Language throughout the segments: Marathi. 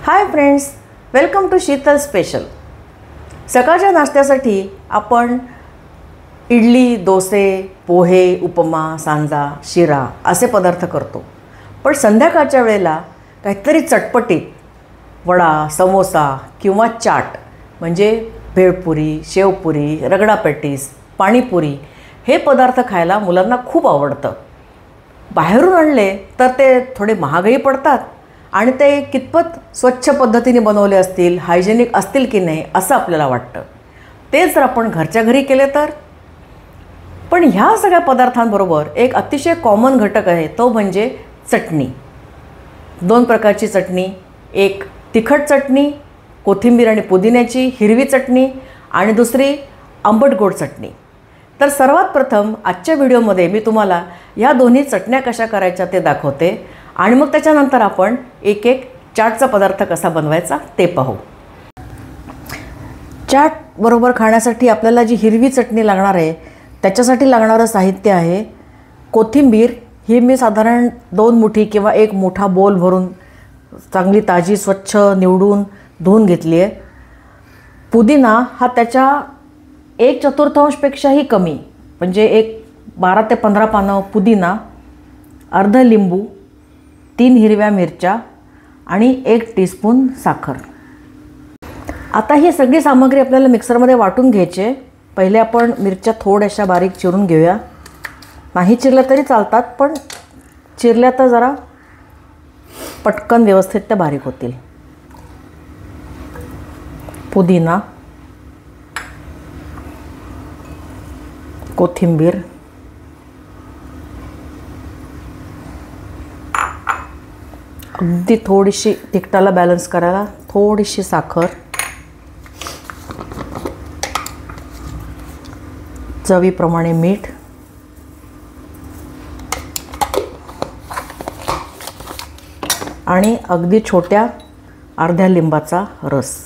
High friends, welcome to Sheetal special. सकाळच्या नाश्त्यासाठी आपण इडली, डोसे, पोहे, उपमा, सांजा, शिरा असे पदार्थ करतो। पण संध्याकाळच्या वेळेला काहीतरी चटपटीत वडा, समोसा किंवा चाट म्हणजे भेळपुरी, शेवपुरी, रगडा पॅटीस, पाणीपुरी हे पदार्थ खायला मुलांना खूप आवडतं। बाहेरून आणले तर ते थोडे महागही पडतात आणि ते कितपत स्वच्छ पद्धतीने बनवले असतील, हायजेनिक असतील की नाही असं आपल्याला वाटतं। तेच जर आपण घरच्या घरी केले तर। पण ह्या सगळ्या पदार्थांबरोबर एक अतिशय कॉमन घटक आहे, तो म्हणजे चटणी। दोन प्रकारची चटणी, एक तिखट चटणी कोथिंबीर आणि पुदिन्याची, हिरवी चटणी, आणि दुसरी आंबट गोड चटणी। तर सर्वात प्रथम आजच्या व्हिडिओमध्ये मी तुम्हाला या दोन्ही चटण्या कशा करायच्या ते दाखवते आणि मग त्याच्यानंतर आपण एक एक चाटचा पदार्थ कसा बनवायचा ते पाहू। चाट बरोबर खाण्यासाठी आपल्याला जी हिरवी चटणी लागणार आहे त्याच्यासाठी लागणारं साहित्य आहे कोथिंबीर। ही मी साधारण 2 मुठी किंवा 1 मोठा बोल भरून चांगली ताजी स्वच्छ निवडून धुवून घेतली आहे। पुदिना हा त्याच्या 1/4पेक्षाही कमी म्हणजे एक 12 ते 15 पानं पुदिना, अर्ध लिंबू, 3 हिरव्या मिरच्या आणि 1 टीस्पून साखर। आता ही सगळी सामग्री आपल्याला मिक्सरमध्ये वाटून घ्यायची। पहिले आपण मिरच्या थोड्याशा बारीक चिरून घेऊया। नाही चिरल्या तरी चालतात, पण चिरल्या तर जरा पटकन व्यवस्थित त्या बारीक होतील। पुदिना, कोथिंबीर, अगदी थोडीशी तिखटाला बॅलन्स करायला थोडीशी साखर, चवीप्रमाणे मीठ, आणि अगदी छोट्या अर्ध्या लिंबाचा रस।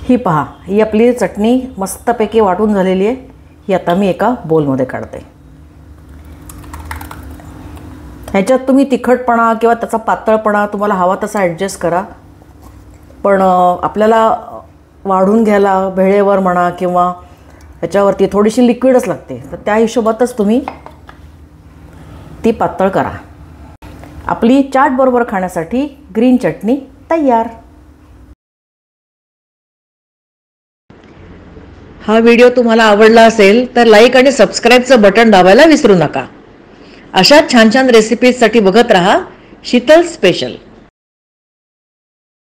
ही पहा, ही आपली चटणी मस्तपैकी वाटून झालेली आहे। ही आता मी एका बोलमध्ये काढते। ह्याच्यात तुम्ही तिखटपणा किंवा त्याचा पातळपणा तुम्हाला हवा तसा ॲडजस्ट करा, पण आपल्याला वाढून घ्यायला भेळेवर म्हणा किंवा ह्याच्यावरती थोडीशी लिक्विडच लागते, तर त्या हिशोबातच तुम्ही ती पातळ करा। आपली चाट बरोबर खाण्यासाठी ग्रीन चटणी तयार। हा व्हिडिओ तुम्हाला आवडला असेल तर लाईक आणि सबस्क्राईबचं बटन दाबायला विसरू नका। अशा छान छान रेसिपीजसाठी बघत रहा शीतल स्पेशल।